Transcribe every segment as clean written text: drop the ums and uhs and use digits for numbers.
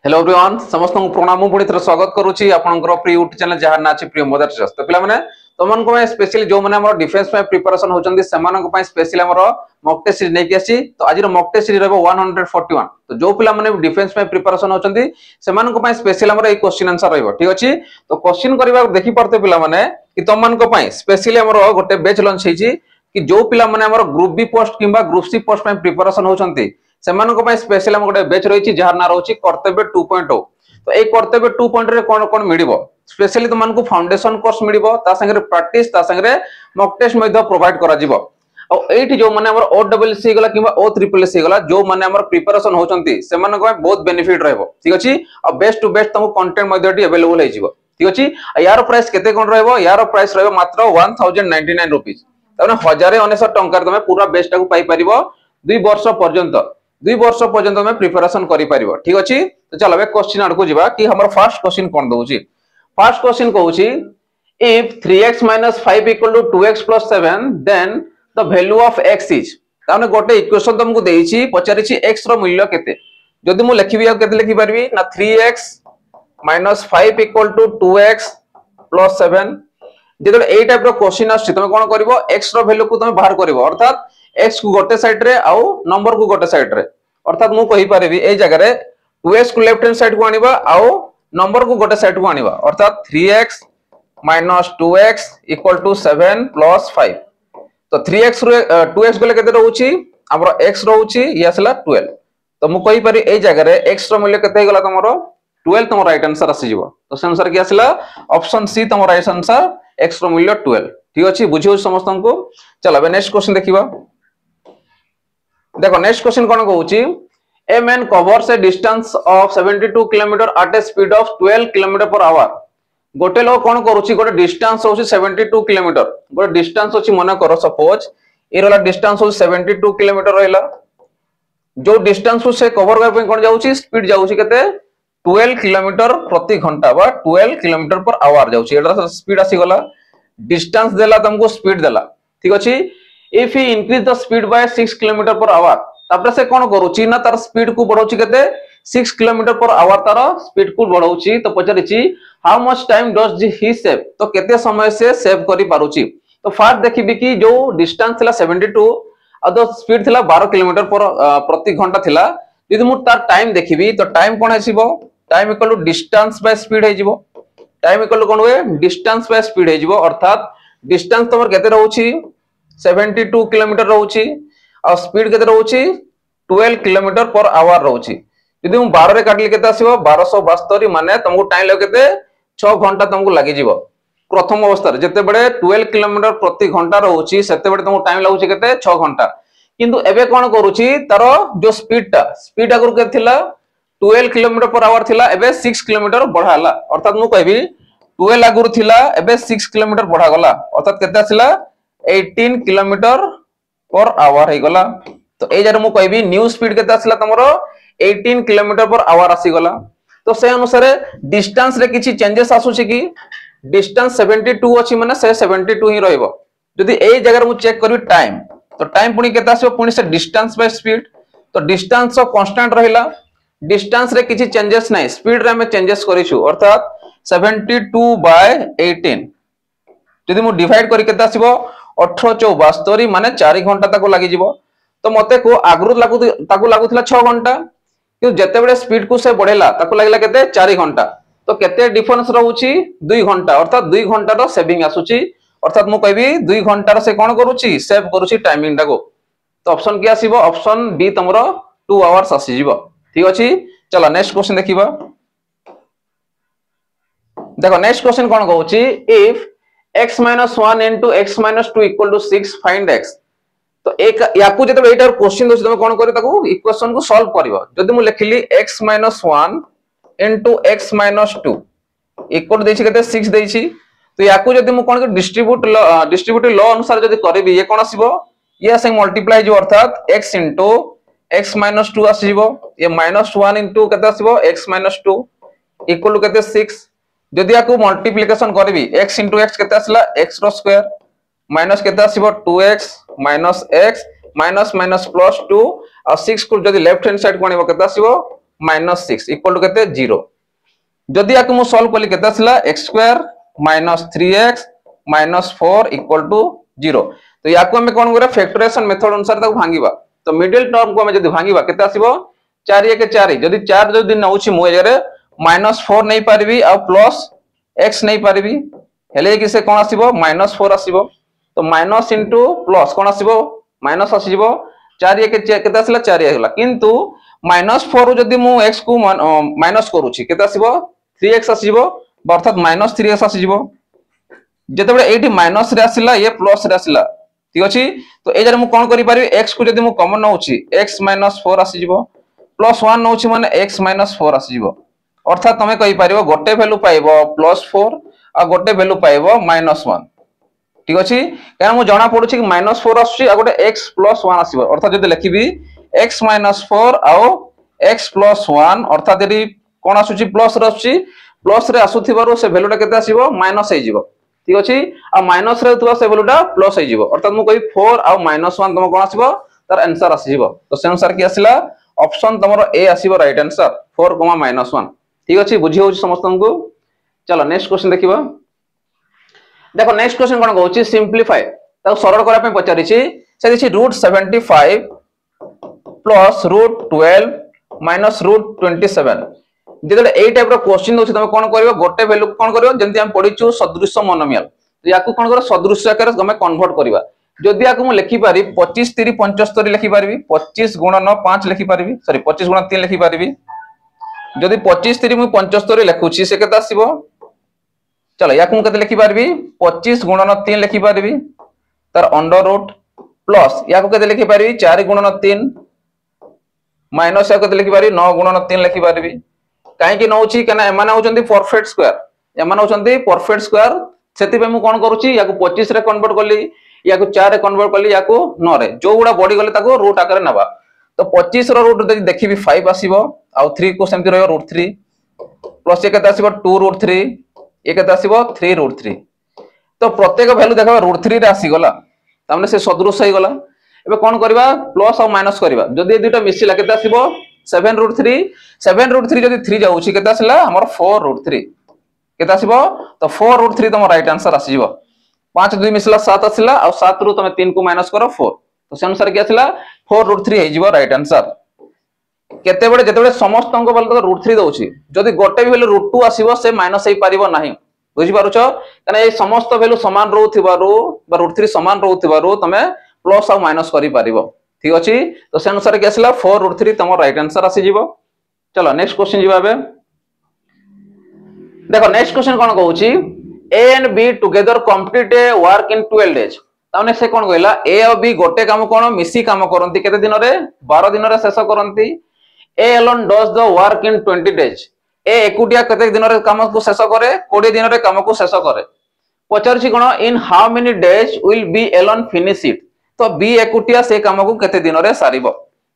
Hello everyone समस्त को प्रणाम पुणी थर स्वागत करूची आपनकर प्रिय यूट्यूब चैनल जहार ना अछि प्रिय मदर ट्रस्ट तो पिला माने तमन को स्पेशली जो माने हमर डिफेंस में प्रिपरेशन होचंदी समान को स्पेशली हमर मॉक टेस्ट सीरीज नेकी आसी तो आज मॉक टेस्ट सीरीज रहबो 141 तो जो पिला माने डिफेंस में प्रिपरेशन होचंदी समान को स्पेशली हमर ए क्वेश्चन आंसर रहबो ठीक अछि तो क्वेश्चन करबा देखि परते पिला माने कि तमन को स्पेशली हमर गोटे बैच लॉन्च हेची कि जो पिला माने हमर ग्रुप बी पोस्ट किबा ग्रुप सी पोस्ट में प्रिपरेशन होचंती सेमानको पय स्पेशल हम गोटे बैच रहिछि जहार ना रहउछि कर्तव्य 2.0 तो ए कर्तव्य 2.0 रे कोन कोन मिडिबो स्पेशली तुमनको फाउंडेशन कोर्स मिडिबो ता संगे प्रैक्टिस ता संगे मॉक टेस्ट मध्ये प्रोवाइड करा जिवो और एठी जो माने हमर ओडब्ल्यूसी गला किबा ओ ट्रिपल सी गला जो माने हमर प्रिपरेशन होचंती सेमानको पय बहुत बेनिफिट रहबो ठीक अछि और बेस्ट टू बेस्ट तुमको कंटेंट मध्ये डी अवेलेबल हे जिवो ठीक अछि यार प्राइस केते कोन रहबो यार प्राइस रहबो मात्र 1099 रुपीस तने 1099 टंका तमे पूरा बेस्ट को पाई परिबो 2 वर्ष पर्यंत 2 वर्ष पर्यंत में प्रिपरेशन करि परिबो ठीक अछि तो चलो बे क्वेश्चन आड़ को जिबा कि हमर फर्स्ट क्वेश्चन कोन दोउची फर्स्ट क्वेश्चन कहउची if 3x - 5 = 2x + 7 then the value of x is ताने गोटे इक्वेशन तुमको देइची पचारिची x रो मूल्य केते जदि मु लिखिबि आ केते लिखि परबी ना 3x - 5 = 2x + 7 जेतले ए टाइप रो क्वेश्चन आछि तमे कोन करबो x रो वैल्यू को तमे बाहर करबो अर्थात x को गोटे साइड रे आउ नंबर को गोटे साइड रे अर्थात मु कहि परबी ए जगह रे 2x को लेफ्ट हैंड साइड को आनिबा आउ नंबर को गोटे साइड को आनिबा अर्थात 3x - 2x = 7 + 5 तो 3x रो 2x गले केते रहउची हमरो x रहउची ये असला 12 तो मु कहि परि ए जगह रे x रो मूल्य केते गला तमरो 12 तमरो राइट आंसर आसी जिवो तो से आंसर की असला ऑप्शन सी तमरो राइट आंसर x रो मूल्य 12 ठीक अछि बुझियो समस्त को चलो बे नेक्स्ट क्वेश्चन देखिबा देखो नेक्स्ट क्वेश्चन कोन कहउची a man covers a distance of 72 kilometre at a speed of 12 kilometre per hour गोटे लोग कोन करूची गोटे डिस्टेंस होची 72 किलोमीटर गोटे डिस्टेंस होची मने करो सपोज ए रोला डिस्टेंस होची 72 किलोमीटर रहला जो डिस्टेंस को से कवर कर कोन जाउची स्पीड जाउची केते 12 किलोमीटर प्रति घंटा बा 12 किलोमीटर पर आवर जाउची एटा स्पीड आसी गला डिस्टेंस देला तुमको स्पीड देला ठीक अछि if he increase the speed bye 6 kilometre per our तापर से कोन करूची ना तार स्पीड को बढ़ाउची केते 6 किलोमीटर पर आवर तार स्पीड को बढ़ाउची तो पचारिची how much time does he save तो केते समय से सेव करि पारुची तो फास्ट देखिबी कि जो डिस्टेंस थिला 72 और द स्पीड थिला 12 किलोमीटर पर प्रति घंटा थिला यदि मु तार टाइम देखिबी तो टाइम कोन आसीबो time equal to distance by speed हे जिवो टाइम इक्वल टू कोन हुए डिस्टेंस बाय स्पीड हे जिवो अर्थात डिस्टेंस तमर केते रहउची 72 किलोमीटर रहउची और स्पीड केते रहउची 12 किलोमीटर पर आवर रहउची यदि हम 12 रे काटली केते आसीबो 1272 माने तुमको टाइम लगे केते 6 घंटा तुमको लागि जिवो प्रथम अवस्था रे जते बडे 12 किलोमीटर प्रति घंटा रहउची सेते बडे तुमको टाइम लागुची केते 6 घंटा किंतु एबे कोन करूची तारो जो स्पीड अगर के थिला 12 किलोमीटर पर आवर थिला एबे 6 किलोमीटर बढ़ाला अर्थात मु कहबी 12 अगर थिला एबे 6 किलोमीटर बढ़ा गला अर्थात केते आसिला 18 किलोमीटर पर आवर हे गला तो ए जरे मु कहबी न्यू स्पीड केते आसिला तमरो 18 किलोमीटर पर आवर आसी गला तो से अनुसार डिस्टेंस रे किछि चेंजेस आसुछि कि डिस्टेंस 72 अछि माने से 72 ही रहइबो जदि ए जगह मु चेक करबी टाइम तो टाइम पुनी केते आसीबो पुनी से डिस्टेंस बाय स्पीड तो डिस्टेंस तो कांस्टेंट रहिला डिस्टेंस रे किछि चेंजेस नै स्पीड रे हम चेंजेस करिछु अर्थात 72 बाय 18 जदि मु डिवाइड करि केते आसीबो 18 माने 4 घंटा ताको लागि जिवो तो मते को आगरु लागुथिला 6 घंटा कि जते बेले स्पीड को से बढ़ेला ताको लागिला केते 4 घंटा तो केते डिफरेंस रहउची 2 घंटा अर्थात 2 घंटा रो सेविंग आसुची अर्थात मु कहबी 2 घंटा रो से कोन करूची सेव करूची टाइमिंग टाको तो ऑप्शन की आसीबो ऑप्शन बी तमरो 2 आवर्स आसी जिवो ठीक अछि चलो नेक्स्ट क्वेश्चन देखिबा देखो नेक्स्ट क्वेश्चन कोन कहउची if x - 1 into x - 2 = 6 find x तो एक याकू जेते एटा क्वेश्चन दोछि तमे कोन करी ताकू इक्वेशन को सॉल्व करिवो जदि मु लिखली x - 1 into x - 2 इक्वल देछि केते 6 देछि तो याकू जदि मु कोन डिस्ट्रीब्यूटिव लॉ अनुसार जदि करबी ये कोन आसीबो ये से मल्टीप्लाई जो अर्थात x into x - 2 आसीबो ये -1 into केते आसीबो x - 2 इक्वल केते 6 जदि याकू मल्टीप्लिकेशन करबी x into x केते आसला x रो स्क्वायर माइनस केते आसीबो 2x - x माइनस माइनस +2 और 6 को जदि लेफ्ट हैंड साइड को आनिबो केते आसीबो -6 इक्वल टू केते 0 जदि याकु मु सॉल्व कली केते आसला x² - 3x - 4 इक्वल टू 0 तो याकु हम कोन करे फैक्टराइजेशन मेथड अनुसार ताकु भांगीबा तो मिडिल टर्म को हम जदि भांगीबा केते आसीबो 4 1 4 जदि 4 जदि नउछि मु एजरे -4 नै पारबी आ प्लस x नै पारबी हेले कि से कोन आसीबो -4 आसीबो तो माइनस इंटू प्लस कोन आसीबो माइनस आसीबो 4 1 केते आसला 4 आगला किंतु -4 जदि मु x को माइनस करूछि केते आसीबो 3x आसीबो अर्थात -3x आसीबो जेतेबे एठी माइनस रे आसिला ये प्लस रे आसिला ठीक अछि तो ए जरे मु कोन करि पारबी x को जदि मु कॉमन नउछि x - 4 आसीबो प्लस 1 नउछि माने x - 4 आसीबो अर्थात तमे कहि पारिबो गोटे वैल्यू पाइबो +4 आ गोटे वैल्यू पाइबो -1 ठीक अछि कारण मु जणा पडुछि कि -4 आछी आ गोटे x + 1 आसीबो अर्थात जदि लिखिबी x - 4 आ x + 1 अर्थात यदि कोन आछुछि प्लस रे आछुछि प्लस रे आसुथिबारो से वैल्यूटा केते आसीबो माइनस हे जिवो ठीक अछि आ माइनस रे तुवा से वैल्यूटा प्लस हे जिवो अर्थात मु कहि 4 आ -1 तम कोन आसीबो तार आंसर आसीबो तो से अनुसार की आसीला ऑप्शन तमरो ए आसीबो राइट आंसर 4, -1 ठीक अछि बुझी होछि समस्तन को चलो नेक्स्ट क्वेश्चन देखिबा देखो नेक्स्ट क्वेश्चन कोन कहउछि सिंपलीफाई ता सरल करा पे पचारि छि से दिछि √75 प्लस √12 माइनस √27 जेतले ए टाइप रो क्वेश्चन दोछि तमे कोन करबो गोटे वैल्यू कोन करबो जेंति हम पढिछु सदृश्य मोनोमियल तो याकू कोन करो सदृश्य आकार हम कन्वर्ट करबा जदि याकू मु लिखि पारि 25 3 75 लिखि पारबी 25 * 9 5 लिखि पारबी सॉरी 25 * 3 लिखि पारबी जदि 25 3 मु 75 लिखुछि से केता आसीबो चलो याकू मु केते लिखि पारबी 25 * 9 3 लिखि पारबी तार अंडर रूट प्लस याकू केते लिखि पारबी 4 * 3 माइनस याकू केते लिखि पारबी 9 * 3 लिखि पारबी काहे कि नउछि कना एमाने होचंती परफेक्ट स्क्वायर एमाने होचंती परफेक्ट स्क्वायर सेति पे मु कोन करूछि याकू 25 रे कन्वर्ट करली याकू 4 रे कन्वर्ट करली याकू 9 रे जो गुडा बॉडी गले ताको रूट आकार नबा तो 25 रो रूट देखिबी 5 आसीबो आ 3 को सेमति रहयो √3 प्लस ये केते आसीबो 2 √3 ये केते आसीबो 3 √3 तो प्रत्येक वैल्यू देखबा √3 रे आसी गला तामने से सदृश हे गला एबे कोन करबा प्लस और माइनस करबा जदि ए दुटा मिसिला केते आसीबो 7 √3 7 √3 जदि 3 जाउछि केते आसिला हमर 4 √3 केते आसीबो तो 4 √3 तम राइट आंसर आसीबो 5 2 मिसिला 7 आसिला और 7 रु तमे 3 को माइनस करो 4 तो से अनुसार के आसिला 4 √3 हे जिवो राइट आंसर केते बडे जेते बडे समस्त अंक बल तो √3 दउछि जदि गोटे भी वैल्यू √2 आसीबो से माइनस हे पारिबो नाही बुझि पारुछो कने ए समस्त वैल्यू समान रहउथिबारु बा √3 समान रहउथिबारु तमे प्लस और माइनस करि पारिबो ठीक अछि तो से अनुसार के आसिला 4 √3 तम राइट आंसर आसी जिवो चलो नेक्स्ट क्वेश्चन जिबा बे देखो नेक्स्ट क्वेश्चन कोन कहउछि A and B together complete a work in 12 days ताने से कोन कहला ए और बी गोटे काम कोन मिसी काम करंती केते दिन रे 12 दिन रे शेष करंती A alone does the work in 20 days A एकुटिया केते दिन रे काम को शेष करे 20 दिन रे काम को शेष करे पचारछि कोन in how many days will B alone finish it तो बी एकुटिया से काम को केते दिन रे सारिबो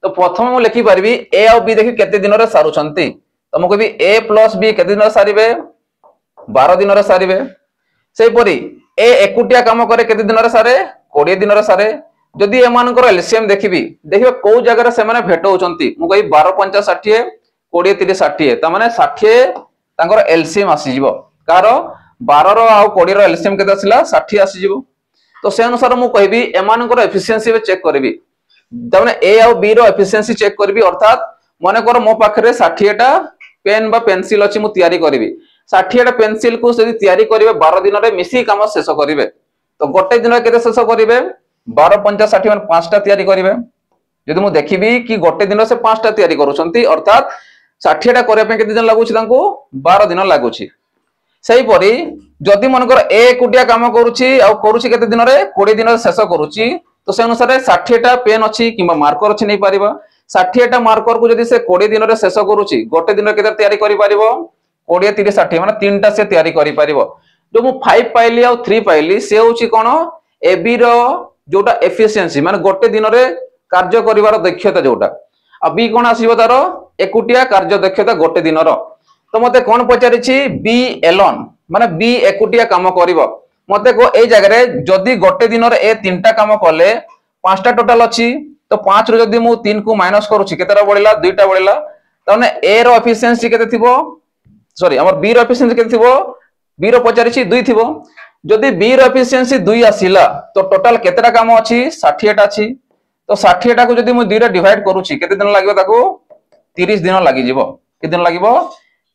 तो प्रथम मु लिखि परबी ए और बी देखि केते दिन रे सारुछंती तो मु कहबी ए प्लस बी केते दिन रे सारिबे 12 दिन रे सारिबे सेहि परी ए एकुटिया काम करे केते दिन रे सारे 20 दिन रे सारे जदि एमानकर एलसीएम देखिबी देखिबे को जगह रे से माने भेट होचंती मु कहि 12 5 60 20 30 60 त माने 60 तांकर एलसीएम आसी जिवो कार 12 रो आ 20 रो एलसीएम केते आसिला 60 आसी जिवो तो से अनुसार मु कहबी एमानकर एफिशिएंसी चेक करबी त माने ए और बी रो एफिशिएंसी चेक करबी अर्थात माने कर मो पाखरे 60 टा पेन बा पेंसिल अछि मु तयारी करबी 60 टा पेंसिल को यदि तयारी करिवे 12 दिन रे मिसी काम शेष करिवे तो गोटे दिन केते शेष करिवे 12 5 60 माने 5 टा तयारी करिवे यदि मु देखिबी कि गोटे दिन से 5 टा तयारी करूछंती अर्थात 60 टा करे पे केते दिन लागुछि तांको 12 दिन लागुछि सेही परी जदि मनकर ए कुटिया काम करूछि आ करूछि केते दिन रे 20 दिन शेष करूछि तो से अनुसार 60 टा पेन अछि किबा मार्कर अछि नै पारिबा 60 टा मार्कर को जदि से 20 दिन रे शेष करूछि गोटे दिन केते तयारी करि पारिबो 20 30 60 माने 3 टा से तयारी करि पारिबो जो मु 5 पाइली आ 3 पाइली से होछि कोन ए बी रो जोटा एफिशिएंसी माने गोटे दिन रे कार्य करिवार दक्षता जोटा आ बी कोन आसीबो तारो एकुटिया कार्य दक्षता गोटे दिन रो तो मते कोन पचारिछि बी एलोन माने बी एकुटिया काम करिवो मते को ए जगह रे जदी गोटे दिन रे ए तीनटा काम करले पांचटा टोटल अछि तो 5 रो जदी मु 3 को माइनस करूछि केतेरा बढिला 2टा बढिला ताने ए रो एफिशिएंसी केते थिबो सॉरी हमर बी रो एफिशिएंसी केते थिबो बी रो पचारिछि 2 थिबो जदि बी रो एफिशिएंसी 2 आसिला तो टोटल केतेटा काम अछि 60 टा अछि तो 60 टा को जदि मु 2 रे डिवाइड करूछि केते दिन लागियो ताको 30 दिन लागि जिवो केते दिन लागिवो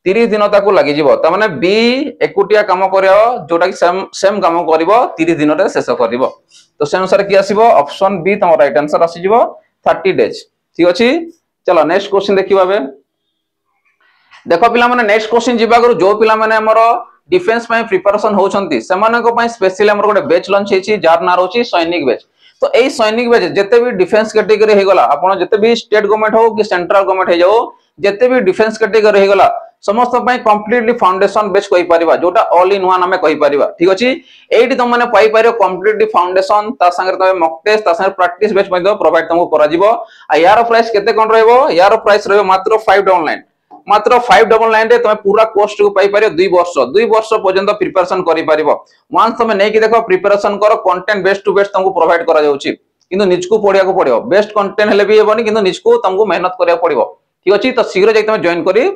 30 दिन ताको लागि जिवो त माने बी एकुटिया काम करियो जोटा कि सेम काम करिवो 30 दिन रे शेष करिवो तो से अनुसार की आसीबो ऑप्शन बी तम राइट आंसर आसी जिवो 30 डेज ठीक अछि चलो नेक्स्ट क्वेश्चन देखिबा बे देखो पिला माने नेक्स्ट क्वेश्चन जिबा गरु जो पिला माने हमर डिफेंस पय प्रिपरेशन होचंती सेमाने को पय स्पेशली हमर गोटे बैच लॉन्च हेची जार ना रहउची सैनिक बैच तो एई सैनिक बैच जते भी डिफेंस कैटेगरी हे गला आपण जते भी स्टेट गवर्नमेंट हो कि सेंट्रल गवर्नमेंट हे जाओ जते भी डिफेंस कैटेगरी हे गला समस्त पय कंप्लीटली फाउंडेशन बेस कहि परिबा जोटा ऑल इन वन हमें कहि परिबा ठीक अछि एठी तुम माने पाई परियो कंप्लीटली फाउंडेशन ता संगे तमे मॉक टेस्ट ता संगे प्रैक्टिस बेस मध्ये प्रोवाइड तुमको करा जिवो आ यार प्राइस केते कोन रहइबो यार प्राइस रहइबो मात्र 599 मात्र 599 रे तमे पूरा कोर्स को पाई परियो 2 वर्ष पर्यंत प्रिपरेशन करि परिबो वंस तमे नै कि देखो प्रिपरेशन करो कंटेंट बेस टू बेस तुमको प्रोवाइड करा जाउची किंतु निजको पढिया को पड़ियो बेस्ट कंटेंट हेले भी हेबोनी किंतु निजको तुमको मेहनत करिया पड़ियो ठीक अछि तो शीघ्र जाई तमे जॉइन करि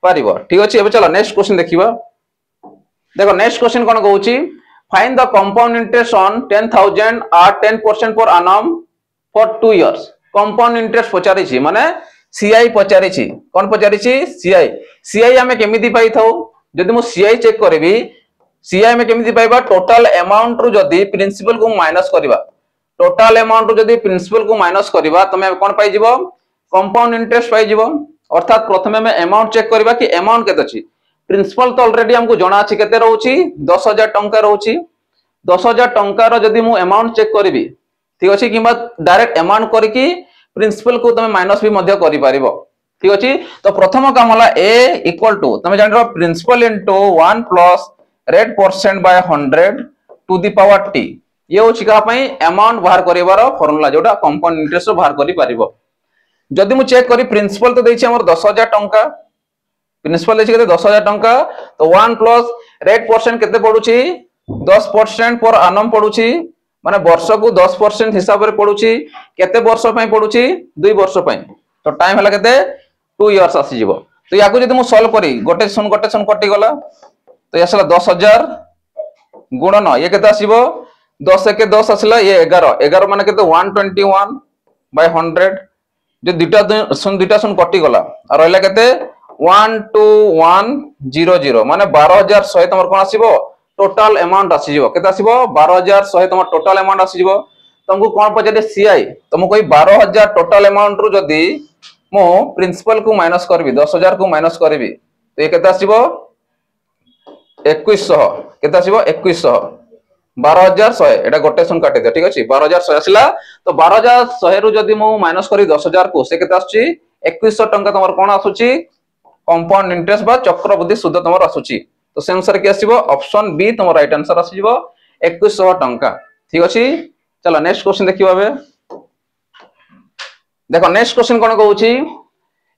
पारिबो ठीक अछि एबे चलो नेक्स्ट क्वेश्चन देखिबा देखो नेक्स्ट क्वेश्चन कोन कहउची find the compound interest on 10000 R 10% per annum for 2 years compound interest पचारि छी माने सीआई पचारि छी कोन पचारि छी सीआई हमें केमिति पाई थाउ जदि मु सीआई चेक करबी सीआई में केमिति पाइबा टोटल अमाउंट रु जदि प्रिंसिपल को माइनस करबा टोटल अमाउंट रु जदि प्रिंसिपल को माइनस करबा तमे कोन पाई जिवो कंपाउंड इंटरेस्ट पाई जिवो अर्थात प्रथमे में अमाउंट चेक करबा कि अमाउंट केते अछि प्रिंसिपल तो ऑलरेडी हमको जणा अछि केते रहउची 10000 टंका रहउची 10000 टंका रो जदि मु अमाउंट चेक करबी ठीक अछि किबा डायरेक्ट अमाउंट करके प्रिंसिपल को तमे माइनस भी मध्य करि पारिबो ठीक अछि तो प्रथम काम होला a इक्वल टू तमे जान रो principal into 1 plus rate percent by 100 to the power t ये होछि का पई अमाउंट बाहर करिवार फार्मूला जोटा कंपाउंड इंटरेस्ट बाहर करि पारिबो जदि मु चेक करी प्रिंसिपल तो देछि हमर 10000 टंका प्रिंसिपल देछि केते 10000 टंका तो 1 प्लस रेट परसेंट केते पडुछि 10% पर annum पडुछि माने वर्ष को 10% हिसाब रे पडुछि केते वर्ष पई पडुछि 2 वर्ष पई तो टाइम हला केते 2 इयर्स आसी जिवो तो याकू जदि मु सॉल्व करी गोटे सन कटि गला तो यसला 10000 गुणन ये केते आसीबो 10 के 10 आसला ये 11 माने केते 121 बाय 100 जो दुटा सुन कटि गला और रहला केते 12100 माने 12100 तमर कोन आसीबो टोटल अमाउंट आसी जिवो केते आसीबो 12100 तमर टोटल अमाउंट आसी जिवो तुमको कोन पचारे सीआई तुम कोई 12000 टोटल अमाउंट रु जदी मो प्रिंसिपल को माइनस करबी 10000 को माइनस करबी तो ये केते आसीबो 2100 केते आसीबो 2100 12100 एटा गोटे सुन काटि दे ठीक अछि 12100 आसिला तो 12100 रु जदी मो माइनस करी 10000 को से केते आछी 2100 टंका तमर कोन आसुची कंपाउंड इंटरेस्ट बा चक्रवृद्धि सूद तमर आसुची तो से अनुसार के आसीबो ऑप्शन बी तमर राइट आंसर आसीबो 2100 टंका ठीक अछि चलो नेक्स्ट क्वेश्चन देखिबा बे देखो नेक्स्ट क्वेश्चन कोन कहउची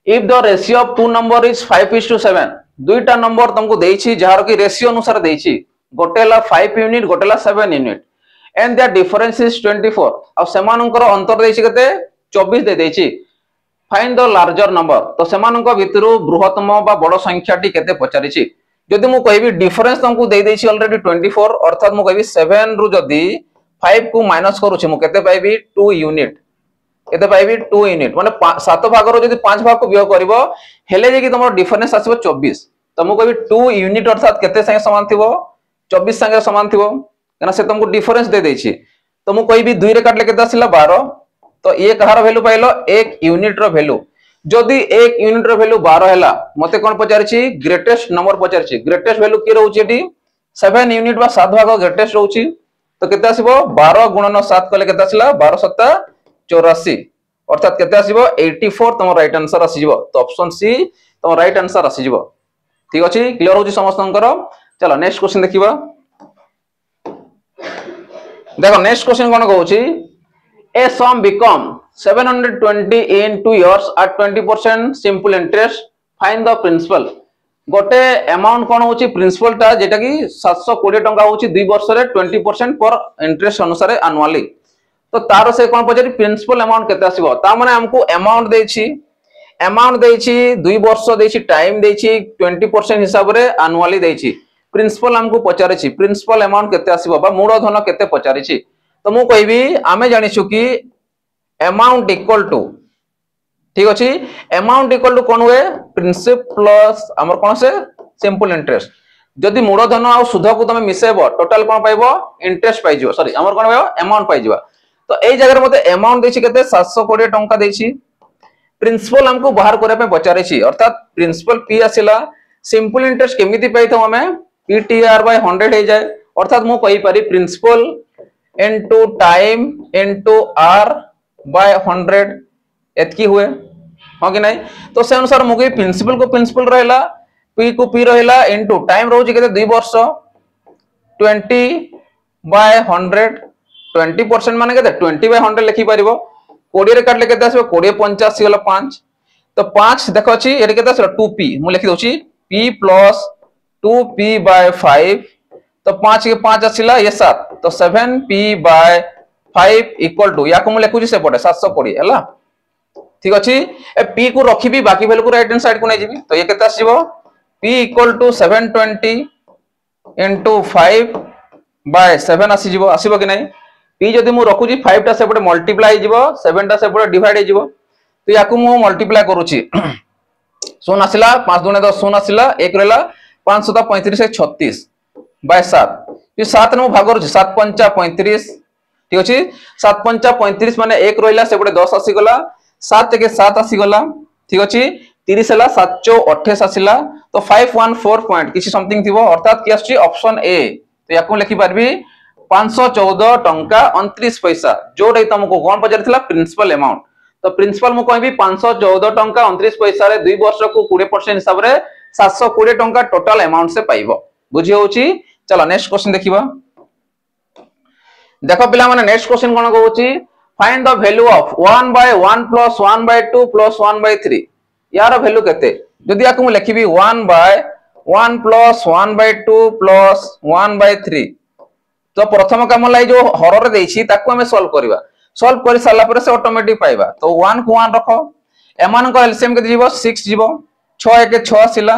if the ratio of two number is 5:7 दुईटा नंबर तुमको देइछि जहार की रेशियो अनुसार देइछि गोटेला 5 यूनिट गोटेला 7 unit and their difference is 24 अब सेमानकर अंतर देइछि केते 24 दे देइछि फाइंड द लार्जर नंबर तो सेमानक भितरु बृहत्तम बा बड़ संख्याटी केते पचारिछि जदि मु कहबी डिफरेंस तुमको दे देइछि ऑलरेडी 24 अर्थात मु कहबी 7 रु जदि 5 को माइनस करूछि मु केते पाइबी 2 यूनिट केते पाइबी 2 यूनिट माने 7 भाग रो जदि 5 भाग को वियोग करबो हेले जे कि तमरो डिफरेंस आसीबो 24 त मु कहबी 2 यूनिट अर्थात केते संगे समान थिबो 24 संगे समान थिबो कना से तुमको डिफरेंस दे देछि तो मु कहबी 2 रे काटले केते आसिला 12 तो ये कहार वैल्यू पाइलो 1 यूनिट रो वैल्यू जदि 1 यूनिट रो वैल्यू 12 हैला मते कोन पचारछि ग्रेटेस्ट नंबर पचारछि ग्रेटेस्ट वैल्यू की रहउछि एटी 7 यूनिट बा 7 भाग ग्रेटेस्ट रहउछि तो केते आसीबो 12 गुणन 7 कले केते आसिला 12 7 84 अर्थात केते आसीबो 84 तम राइट आंसर आसीबो तो ऑप्शन सी तम राइट आंसर आसीबो ठीक अछि क्लियर होछि समस्तनकर चलो नेक्स्ट क्वेश्चन देखिबा देखो नेक्स्ट क्वेश्चन कोन कहउछि a sum become 720 in 2 years at 20% simple interest find the principal गोटे अमाउंट कोन होछि प्रिंसिपल ता जेटा कि 720 टंका होछि 2 वर्ष रे 20% पर इंटरेस्ट अनुसार एनुअली तो तारो से कोन पछरी प्रिंसिपल अमाउंट केते आसीबो ता माने हमको अमाउंट देछि अमाउंट देछि 2 वर्ष देछि टाइम देछि 20% हिसाब रे एनुअली देछि प्रिंसिपल हमको पचारिछि प्रिंसिपल अमाउंट केते आसीबो बा मूलधन केते पचारिछि तो मु कहबी आमे जानिछु कि अमाउंट इक्वल टू ठीक अछि अमाउंट इक्वल टू कोन हुए प्रिंसिपल प्लस हमर कोन से सिंपल इंटरेस्ट जदि मूलधन आ सुध को तमे मिसेबो टोटल कोन पाइबो इंटरेस्ट पाइजो सॉरी हमर कोन पाइबो अमाउंट पाइजो तो एई जगह रे मते अमाउंट देछि केते 720 टंका देछि प्रिंसिपल हमको बाहर करे पे पचारे छी अर्थात प्रिंसिपल पी आसिला सिंपल इंटरेस्ट केमिति पाइथो हमें पीटीआर बाय 100 हे जाय अर्थात मु कहि पारी principal into time into R by 100 एतकी हुए हां कि नहीं तो से अनुसार मु प्रिंसिपल को प्रिंसिपल रहला पी को पी रहला इनटू टाइम रहउची केते 2 वर्ष 20 बाय 100 20% माने केते 20 बाय 100 लिखि परिबो 20 रे काटले केते आसीबो 20 50 गला 5 तो 5 देखो छी एटे केते आसीबो 2p मु लिखि दोची p प्लस 2p बाय 5 तो 5 के 5 आसिला ये 7 तो 7p बाय 5 इक्वल टू या को मु लिखुची से पटे 720 हला ठीक अछि ए p को रखिबी बाकी वैल्यू को राइट हैंड साइड को नै जिबी तो ये केते आसीबो p equal to 720 into 5 by 7 आसी आसीबो कि नै p जदि मु रखुची 5 टा सेपटे मल्टीप्लाई जिवो 7 टा सेपटे डिवाइड हे जिवो तो याकू मु मल्टीप्लाई करूची 0 आसिला 5 दुने 10 0 आसिला 1 रहला 5 7 35 36 बाय 7 ये 7 ने मु भाग करूची 7 5 35 ठीक अछि 7 5 35 माने 1 रहला सेपटे 10 आसी गला 7 के 7 आसी गला ठीक अछि 30 हला 7 4 28 आसिला तो 514 पॉइंट किछि समथिंग थिबो अर्थात कि आछि ऑप्शन ए तो याकू लिखि परबी 514 टंका 29 पैसा जोडै तुमको कोन पचारथिला प्रिंसिपल अमाउंट तो प्रिंसिपल मु कहबी 514 टंका 29 पैसा रे 2 वर्ष को 20% हिसाब रे 720 टंका टोटल अमाउंट से पाइबो बुझी होउची चलो नेक्स्ट क्वेश्चन देखिबा देखो पिला माने नेक्स्ट क्वेश्चन कोन कहउची find the value of 1 by 1 plus 1 by 2 plus 1 by 3 यार वैल्यू केते जदि याकू मु लिखिबी 1 by 1 plus 1 by 2 plus 1 by 3 तो प्रथम काम लाई जो हर रे देछि ताकू हमें सॉल्व करि साला पर से ऑटोमेटिक पाइबा तो 1 को 1 रखो एमान को एलसीएम के जीवो 6 जीवो 6 1 6 आसिला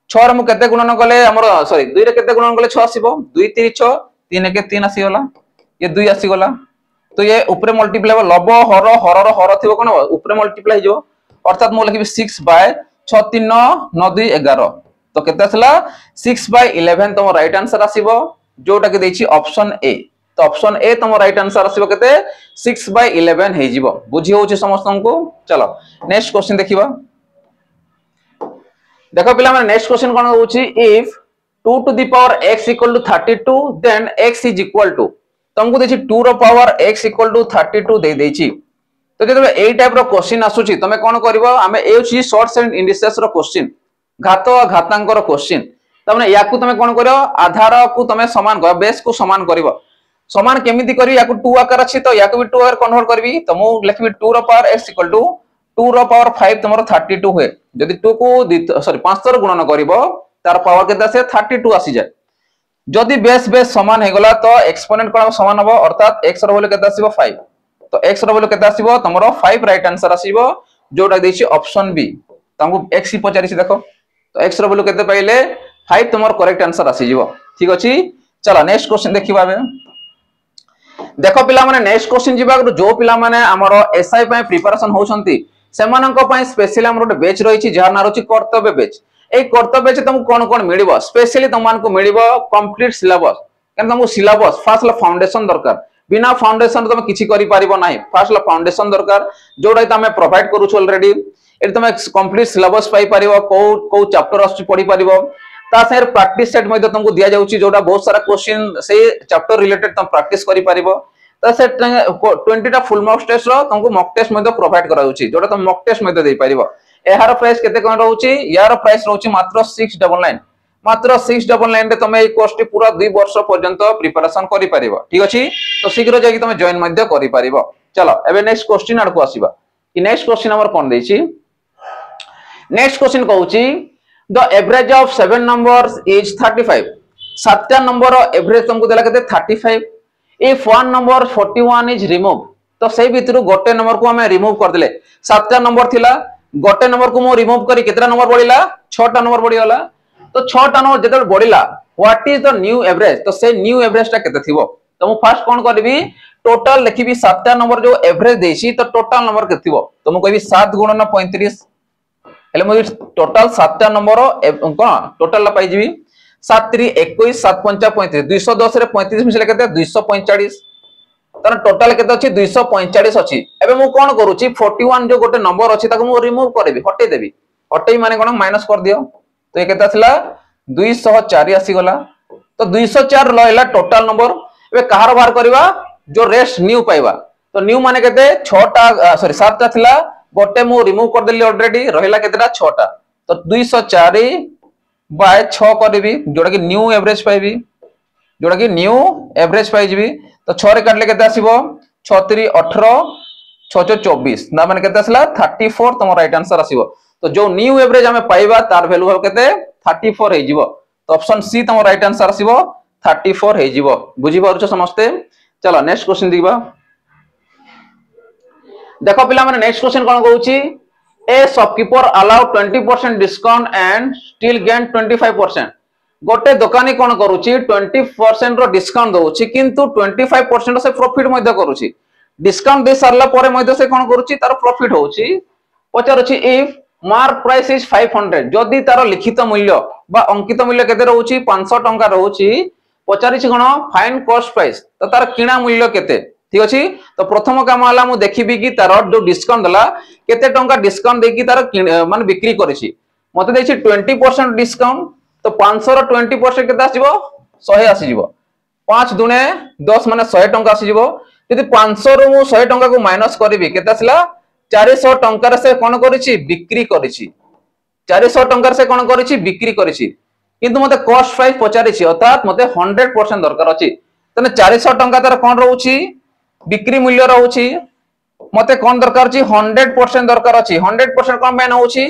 6 रे मु केते गुणन कले हमर सॉरी 2 रे केते गुणन कले 6 आसीबो 2 3 6 3 1 3 आसी गला ये 2 आसी गला तो ये ऊपर मल्टीप्लाई लब हर थिबो कोन ऊपर मल्टीप्लाई जो अर्थात मु लिखबी 6 बाय 6 3 9 9 2 11 तो केते आसला 6 बाय 11 तो राइट आंसर आसीबो जोटा के देछि ऑप्शन ए तो ऑप्शन ए तुम राइट आंसर आसीबो केते 6 बाय 11 हे जिवो बुझी होछि समस्त को चलो नेक्स्ट क्वेश्चन देखिबा देखो पिला माने नेक्स्ट क्वेश्चन कोन होछि if 2 to the power x equal to 32 then x is equal to तुमको देछि 2 रो पावर x इक्वल टू 32 दे देछि तो जब ए टाइप रो क्वेश्चन आसुछि तमे कोन करबो हमें ए होछि शॉर्ट्स एंड इंडिसेस रो क्वेश्चन घात और घातांक रो क्वेश्चन तमने याकू तमे कोन करियो आधार को तमे समान कर बेस को समान करिवो समान केमिति करी याकू 2 आकार अछि तो याकू भी 2 आकार कन्वर्ट करबी तो मु लिखबी 2 रो पावर x इक्वल टू 2 रो पावर 5 तमरो 32 हुए जदि 2 को सॉरी 5 थर गुणन करिवो तार पावर केते आसे 32 आसी जाय जदि बेस समान हे गला तो एक्सपोनेंट कोन समान हबो अर्थात x रो वैल्यू केते आसीबो 5 तो x रो वैल्यू केते आसीबो तमरो 5 राइट आंसर आसीबो जोटा देछि ऑप्शन बी तमको x ही पचारिछि देखो तो x रो वैल्यू केते पाइले 5 तमरो करेक्ट आंसर आसी जिवो ठीक अछि चलो नेक्स्ट क्वेश्चन देखिबा बे देखो पिला माने नेक्स्ट क्वेश्चन जिबा जो पिला माने हमरो एसआई पय प्रिपरेशन होछंती सेमानंक पय स्पेशली हमरो बेच रहिछि जहार ना रछि कर्तव्य बेच ए कर्तव्य बेच तुमको कोन कोन मिलिबो स्पेशली तुममान को मिलिबो कंप्लीट सिलेबस केन तुमको सिलेबस फर्स्ट फाउंडेशन दरकार बिना फाउंडेशन तुम किछि करि पारिबो नाही फर्स्ट फाउंडेशन दरकार जोडा तमे प्रोवाइड करूछ ऑलरेडी ए तुम कंप्लीट सिलेबस पाई पारिबो को चैप्टर आछि पढि पारिबो ता सेर प्रैक्टिस सेट मध्ये तुमको दिया जाउची जोडा बहुत सारा क्वेश्चन से चैप्टर रिलेटेड तुम प्रैक्टिस करि पारिबो ता से 20 टा फुल मॉक टेस्ट रो तुमको मॉक टेस्ट मध्ये प्रोवाइड कराउची जोडा तुम मॉक टेस्ट मध्ये देई पारिबो एहार प्राइस केते कोन रहउची यार प्राइस रहउची मात्र 699 मात्र 699 रे तुम ए कोर्स टी पूरा 2 वर्ष पर्यंत प्रिपरेशन करि पारिबो ठीक अछि तो शीघ्र जाई तुम जॉइन मध्ये करि पारिबो चलो एबे नेक्स्ट क्वेश्चन आड़ को आसीबा कि नेक्स्ट क्वेश्चन हमर कोन देछि नेक्स्ट क्वेश्चन कहउची the average of 7 numbers is 35 सातटा नंबर एवरेज तुमको देला केते 35 if one number 41 is removed तो सही भितरु गोटे नंबर को हमें रिमूव कर देले सातटा नंबर थिला गोटे नंबर को मु रिमूव करी केतरा नंबर बढ़िला 6टा नंबर बढ़ी गला तो 6टा नंबर जेते बढ़िला what is the new average तो से न्यू एवरेज टा केते थिबो तो मु फर्स्ट कोन करबी टोटल लिखिबी 7टा नंबर जो एवरेज देसी तो टोटल नंबर केते थिबो तो मु कहबी 7 गुणन 35 हेले मु टोटल 7टा नंबर कोन टोटल ला पाई जीबी 7 3 21 7 5 35 210 रे 35 मिसले केते 245 तर टोटल केते अछि 245 अछि एबे मु कोन करूची 41 जो गोटे नंबर अछि ताको मु रिमूव करबी हटे देबी हटे माने कोन माइनस कर दियो तो ये केते आसला 204 आसी गला तो 204 लइला टोटल नंबर एबे कहार बाहर करबा जो रेस्ट न्यू पाइबा तो न्यू माने केते 6टा सॉरी 7टा थिला गोटे मु रिमूव कर देली ऑलरेडी रहिला केतेटा 6टा तो 204 बाय 6 करबी जोडा कि न्यू एवरेज पाइबी जोडा कि न्यू एवरेज पाई जीबी तो 6 रे काटले केते आसीबो 6 3 18 6 6 24 ना माने केते आसला 34 तमो राइट आंसर आसीबो तो जो न्यू एवरेज हमें पाइबा तार वैल्यू हो केते 34 हे जीवो तो ऑप्शन सी तमो राइट आंसर आसीबो 34 हे जीवो बुझी पारुछ समस्ते चलो नेक्स्ट क्वेश्चन दिबा देखो पिला माने नेक्स्ट क्वेश्चन कोन कहूची a shopkeeper allow 20% discount and still gain 25% गोटे दुकानी कोन करूची 20% रो डिस्काउंट दउची किंतु 25% से प्रॉफिट मध्य करूची डिस्काउंट दे सारला परे मध्य से कोन करूची तार प्रॉफिट होची पचारुची इफ मार्क प्राइस इज 500 जदी तार लिखित मूल्य बा अंकित मूल्य केते रहउची 500 टंका रहउची पचारिची कोन फाइन कॉस्ट प्राइस तो तार किना मूल्य केते ठीक अछि तो प्रथम काम हला मु देखिबी कि तार जो डिस्काउंट दला केते टंका डिस्काउंट देकी तार माने बिक्री करिछि मते देछि 20% डिस्काउंट तो 500 रो 20% केते आसीबो 100 आसीबो 5 दुने 10 माने 100 टंका आसीबो यदि 500 रो मु 100 टंका को माइनस करबी केते आसला 400 टंका रे से कोन करिछि बिक्री करिछि 400 टंका से कोन करिछि बिक्री करिछि किंतु मते कॉस्ट प्राइस पचारिछि अर्थात मते 100% दरकार अछि तने 400 टंका तार कोन रहउछि बिक्री मूल्य रहउछि मते कोन दरकार अछि 100% दरकार अछि 100% कोन मैन होउछि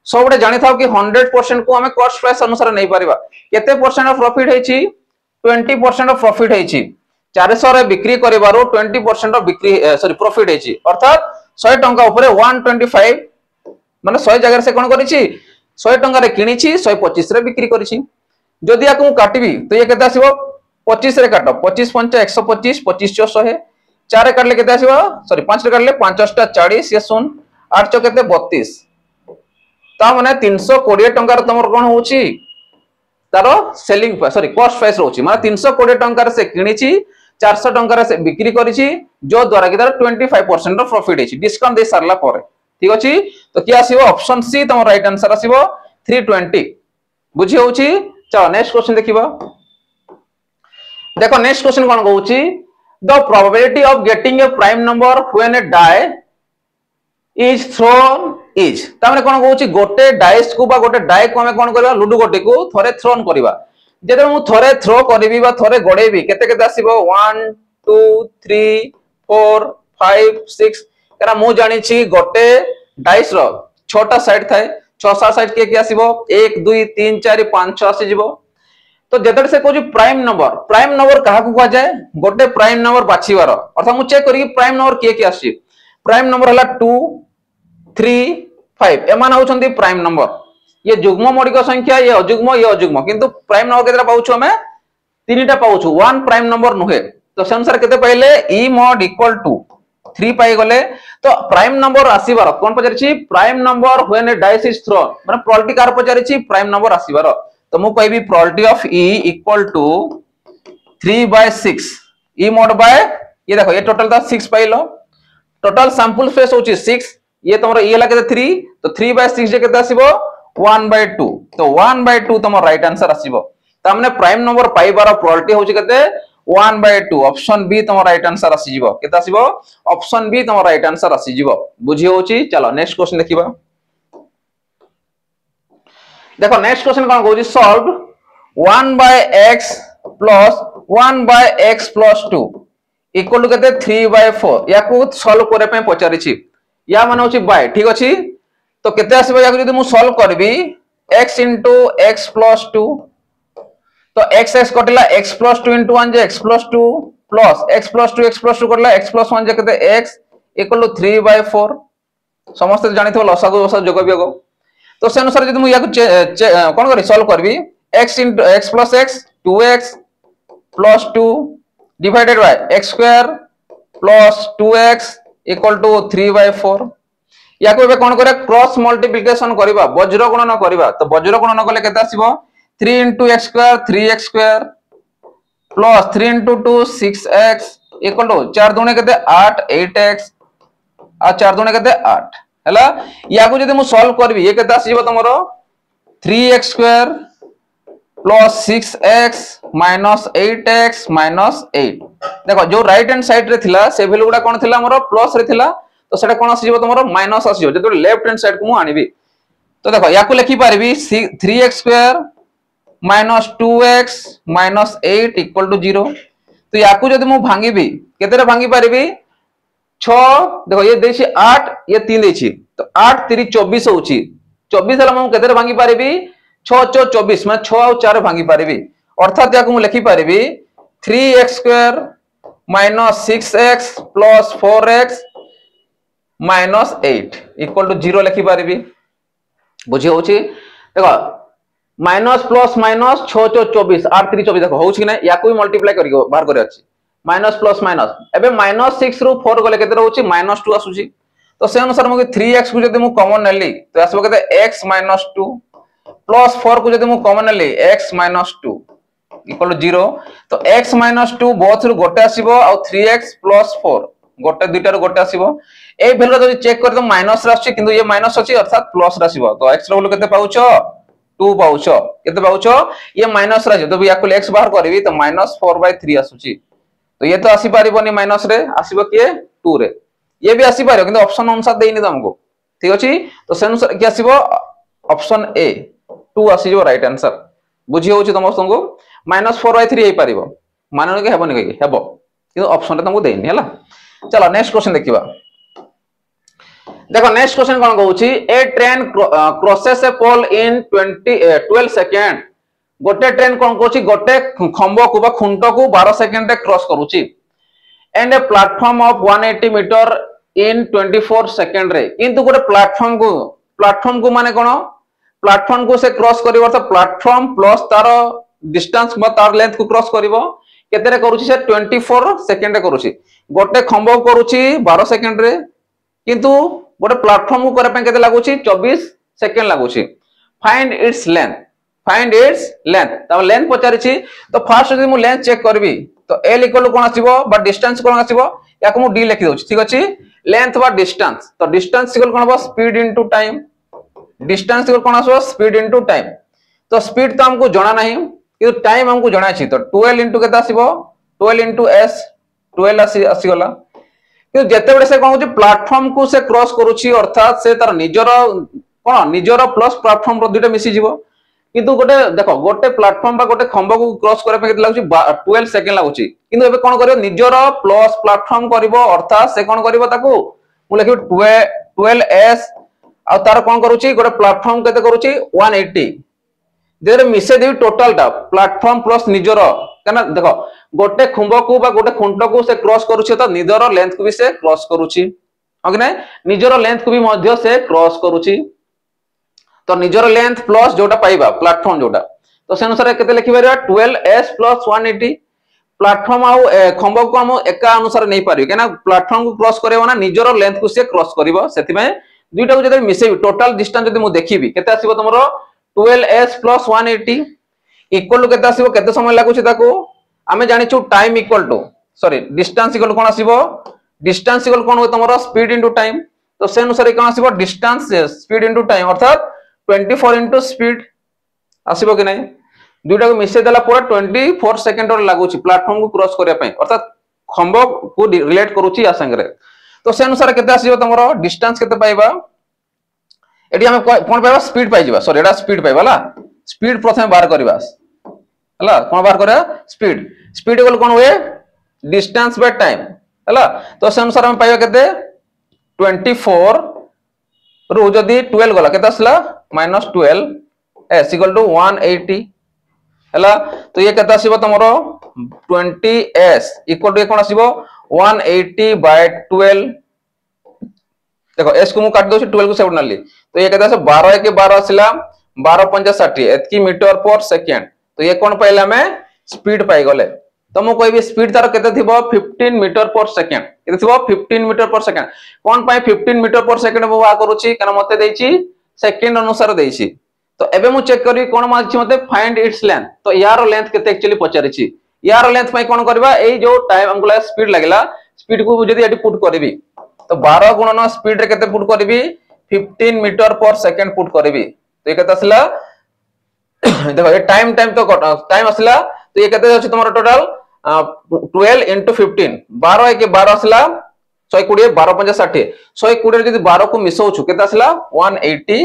सबडे जानि थाओ कि 100% को हमें कॉस्ट प्राइस अनुसार नै परिबा केते परसेंट ऑफ प्रॉफिट हेछि 20% ऑफ प्रॉफिट हेछि 400 रे बिक्री करिबारो 20% ऑफ बिक्री सॉरी प्रॉफिट हेछि अर्थात 100 टंका ऊपर 125 माने 100 जगह से कोन करिछि 100 टंका रे किनिछि 125 रे बिक्री करिछि जदि आकु काटिबी तो ये केते आसीबो 25 रे काटो 25 5 125 25 100 4 रे काटले केते आसीबो सॉरी 5 रे काटले 5 टा 40 ये सुन 8 चो केते 32 ता माने 320 टंका रे तमर कोन होउची तारो सेलिंग सॉरी कॉस्ट प्राइस रहउची माने 320 टंका रे से किनिछि 400 टंका रे से बिक्री करिछि जो द्वारा कि तार 25% ऑफ प्रॉफिट हेछि डिस्काउंट दे सारला परे ठीक अछि तो कि आसीबो ऑप्शन सी तमर राइट आंसर आसीबो 320 बुझी होउची चलो नेक्स्ट क्वेश्चन देखिबा देखो नेक्स्ट क्वेश्चन कोन कहउची the probability of getting a prime number when a die is thrown is तामने कोन कहउची गोटे डाइस को बा गोटे डाई को हमें कोन करबा लुडु गोटे को थरे थ्रोन करबा जेते मु थरे थ्रो करबी बा थरे गडेबी केते केते आसीबो 1 2 3 4 5 6 करा मु जानि छी गोटे डाइस रो छोटा साइड थाए 6 साइड के आसीबो 1 2 3 4 5 6 आसी जिवो तो जेते से कहउची प्राइम नंबर काहा को कहा जाय गोटे प्राइम नंबर बाछीवार अर्थात मु चेक करी प्राइम नंबर के आसी प्राइम नंबर हला 2 3 5 एमान होचंदी प्राइम नंबर ये जुग्म मौलिक संख्या ये अजुग्म किंतु प्राइम नंबर केतरा पाउछु हमें तीनटा पाउछु वन प्राइम नंबर नुहे तो से अनुसार केते पाइले ई mod इक्वल टू 3 पाई गले तो प्राइम नंबर आसीबार कोन पचारिछि prime number when a dice is thrown माने प्रोबेबिलिटी कार पचारिछि प्राइम नंबर आसीबार तो मु कहबी probability of E equal to 3/6 E mod by ये देखो ये टोटल था 6 पाइलो टोटल सैंपल स्पेस होची 6 ये तमरो ई हला केते 3 तो 3/6 जे केते आसीबो 1/2 तो 1/2 तमरो राइट आंसर आसीबो तामने प्राइम नंबर पाइबार प्रोबेबिलिटी होची केते 1/2 ऑप्शन बी तमरो राइट आंसर आसी जिवो केते आसीबो ऑप्शन बी तमरो राइट आंसर आसी जिवो बुझी होची चलो नेक्स्ट क्वेश्चन देखिबा देखो नेक्स्ट क्वेश्चन कोन कहउची solve 1/x plus 1/x plus 2 equal to केते 3/4 या को सॉल्व करे पे पचारि छी या माने होची बाय ठीक अछि तो केते आसीबो या जदी मु सॉल्व करबी x * x + 2 तो x x कटला x + 2 * 1 जे x + 2 प्लस x + 2 करला x + 1 जे केते x = 3/4 समस्त जानिथिबो लसागु लसागु जोग वियोग तो से अनुसार जदि मु या कोन करी सॉल्व करबी x into x plus x 2x plus 2 divided by x square plus 2x equal to 3/4 या को एबे कोन करे क्रॉस मल्टीप्लिकेशन करबा वज्र गुणन करबा तो वज्र गुणन कले केते आसीबो 3 into x square 3x square plus 3 into 2 6x equal to 4 दुने केते 8 8x आ 4 दुने केते 8 हैला या को जदि मु सॉल्व करबी ये केते आसीबो तमरो 3x square plus 6x minus 8x minus 8 देखो जो राइट हैंड साइड रे थिला से वैल्यू गुडा कोन थिला हमरो प्लस रे थिला तो सेटा कोन आसीबो तमरो माइनस आसीबो जदि लेफ्ट हैंड साइड को मु आनिबी तो देखो या को लिखि पारबी 3x square minus 2x minus 8 equal to 0 तो या को जदि मु भांगीबी केते रे भांगी पारबी 6 देखो ये देछि 8 ये 3 देछि तो 8 3 24 होछि 24 हला मु केते रे भांगी पारबी 6 4 24 माने 6 और 4 भांगी पारबी अर्थात या को मु लिखि पारबी 3x square minus 6x plus 4x minus 8 equal to 0 लिखि पारबी बुझी होछि देखो माइनस प्लस माइनस 6 4 24 8 3 24 देखो होछि कि नै या को भी मल्टीप्लाई करियो बाहर करे अछि माइनस प्लस माइनस एबे माइनस 6 रु 4 गले केते रहउछि माइनस 2 आसुछि तो से अनुसार मु 3x को जदि मु कॉमन नेली तो आसबो केते x minus 2 प्लस 4 को जदि मु कॉमन नेली x minus 2 इक्वल टू 0 तो x minus 2 बोथ रु गोटे आसीबो आ 3x plus 4 गोटे दुइटा रु गोटे आसीबो ए वैल्यू जदि चेक कर तो माइनस राछि किंतु ये माइनस अछि अर्थात प्लस रासिबो तो x रो वैल्यू केते पाउछो 2 पाउछो केते पाउछो ये माइनस राछि तो या को x बाहर करबी तो -4/3 आसुची तो ये तो आसी पारिबोनी माइनस रे आसीबो के 2 रे ये भी आसी पारिबो किंतु ऑप्शन अनुसार देइनी तुमको ठीक अछि तो से अनुसार के आसीबो ऑप्शन ए 2 आसी जो राइट आंसर बुझी होछि तमसंगो -4/3 हे पारिबो मानन के हेबोनी कहि हेबो किंतु ऑप्शन रे तुमको देइनी हला चलो नेक्स्ट क्वेश्चन देखिबा देखो नेक्स्ट क्वेश्चन कोन कहउची ए ट्रेन क्रॉसेस ए पोल इन 12 सेकंड गोटे ट्रेन कोन कहउची गोटे खंबो को बा खुंटो को 12 सेकंड रे क्रॉस करूची and a platform of 180 metre in 24 second रे किंतु गोटे प्लेटफॉर्म को माने कोन प्लेटफॉर्म को से क्रॉस करिवो तो प्लेटफॉर्म प्लस तार डिस्टेंस बा तार लेंथ को क्रॉस करिवो केते रे करूची से 24 सेकंड रे करूची गोटे खंबो करूची 12 सेकंड रे किंतु गोटे प्लेटफॉर्म को करे पे केते लागुची 24 सेकंड लागुची फाइंड इट्स लेंथ तब लेंथ पचारिछि तो फर्स्ट यदि मु लेंथ चेक करबी तो l इक्वल कोन आसीबो बा डिस्टेंस कोन आसीबो या को मु d लिखि दोछि ठीक अछि लेंथ बा डिस्टेंस तो डिस्टेंस इक्वल कोन हो speed into time distance equal कोन आसो स्पीड इनटू टाइम तो स्पीड तो हमको जाना नहीं कि टाइम हमको जाना अछि तो 12 इनटू केता आसीबो 12 इनटू s 12 आसी गला कि जेते बडे से कोन होछि प्लेटफॉर्म को से क्रॉस करूछि अर्थात से तार निजर कोन निजर प्लस प्लेटफॉर्म रो दुटा मिसी जीवो किंतु गोटे देखो गोटे प्लेटफॉर्म बा गोटे खंबो को क्रॉस करे पे केते लागुछि 12 सेकंड लागुछि किंतु एबे कोन करियो निजर प्लस प्लेटफॉर्म करिवो अर्थात से कोन करिवो ताको मु लिखि 12s आ तार कोन करूछि गोटे प्लेटफॉर्म केते करूछि 180 देर मिसे देबी टोटल टा प्लेटफॉर्म प्लस निजर कना देखो गोटे खुंबो को बा गोटे खुंटो को से क्रॉस करूछि तो निजर लेंथ को भी से क्रॉस करूछि ओके नै निजर लेंथ को भी मध्य से क्रॉस करूछि तो निजर लेंथ प्लस जोटा पाइबा प्लेटफॉर्म जोटा तो से अनुसार केते लिखि परिबा 12s + 180 प्लेटफॉर्म आ खंबो को हम एका अनुसार नै पारि केना प्लेटफॉर्म को क्रॉस करबो ना निजर लेंथ को से क्रॉस करबो सेति में दुइटा को जदि मिसेबी टोटल डिस्टेंस जदि मु देखिबी केते आसीबो तमरो 12s + 180 इक्वल टू केते आसीबो केते समय लागुछि ताको आमे जानिछु time equal to sorry distance equal कोन आसीबो डिस्टेंस इक्वल कोन हो तमरो स्पीड इनटू टाइम तो से अनुसार कोन आसीबो डिस्टेंस स्पीड इनटू टाइम अर्थात 24 इनटू स्पीड आसीबो कि नै दुइटा को मिसे देला पूरा 24 सेकंड और लागुछि प्लेटफॉर्म को क्रॉस करिया पय अर्थात खंबो को रिलेट करूछि आ संगरे तो से अनुसार केते आसीबो तमरो डिस्टेंस केते पाइबा एडी हम कोन पाइबा स्पीड पाइ जिबा सॉरी एडा स्पीड पाइबाला स्पीड प्रथमे बाहर करबा हला कोन बाहर करा स्पीड स्पीड इक्वल कोन होए डिस्टेंस बाय टाइम हला तो से अनुसार हम पाइबा केते 24 रु जदी 12 गला केते असला -12 s इक्वल टू 180 हला तो ये केते आसीबो तमरो 20s इक्वल टू कोन आसीबो 180 बाय 12 देखो s को मु काट दो 12 को सेपरेट नली तो ये कहता है 12 के 12 आसला 12 5 60 एतकी मीटर पर सेकंड तो ये कोन पाइला में स्पीड पाई गले तो मु कहबी स्पीड तार केते थिबो 15 मीटर पर सेकंड केते थिबो 15 मीटर पर सेकंड कोन पाई 15 मीटर पर सेकंड बवा करूची कना मते देछि सेकंड अनुसार देछि तो एबे मु चेक करी कोन माछि मते फाइंड इट्स लेंथ तो यार लेंथ केते एक्चुअली पचारिछि यार लेंथ पई कोन करबा एई जो टाइम अंगुला स्पीड लागला स्पीड को जदी एटी पुट करबी तो 12 गुणन स्पीड रे केते पुट करबी 15 मीटर पर सेकंड पुट करबी तो ये केते असला देखो ये टाइम तो टाइम असला तो ये केते अछि तुम्हारा टोटल 12 into 15 12 के 12 असला 120 12 5 60 120 जदी 12 को मिसौछु केते असला 180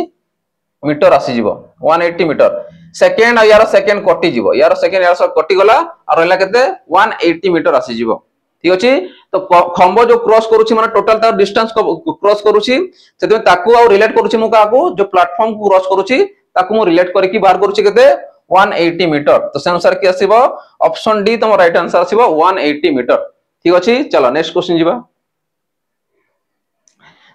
मीटर आसी जीवो 180 मीटर सेकंड आ यार सेकंड कटि जीवो यार सेकंड यार सब कटि गला आ रहला केते 180 मीटर आसी जीवो ठीक अछि तो खंबो जो क्रॉस करूची माने टोटल तार डिस्टेंस क्रॉस करूची सेते ताकू आ रिलेट करूची मु काकू जो प्लेटफॉर्म को क्रॉस करूची ताकू मु रिलेट करके बाहर करूची केते 180 मीटर तो से अनुसार के आसीबो ऑप्शन डी तम राइट आंसर आसीबो 180 मीटर ठीक अछि चलो नेक्स्ट क्वेश्चन जीवा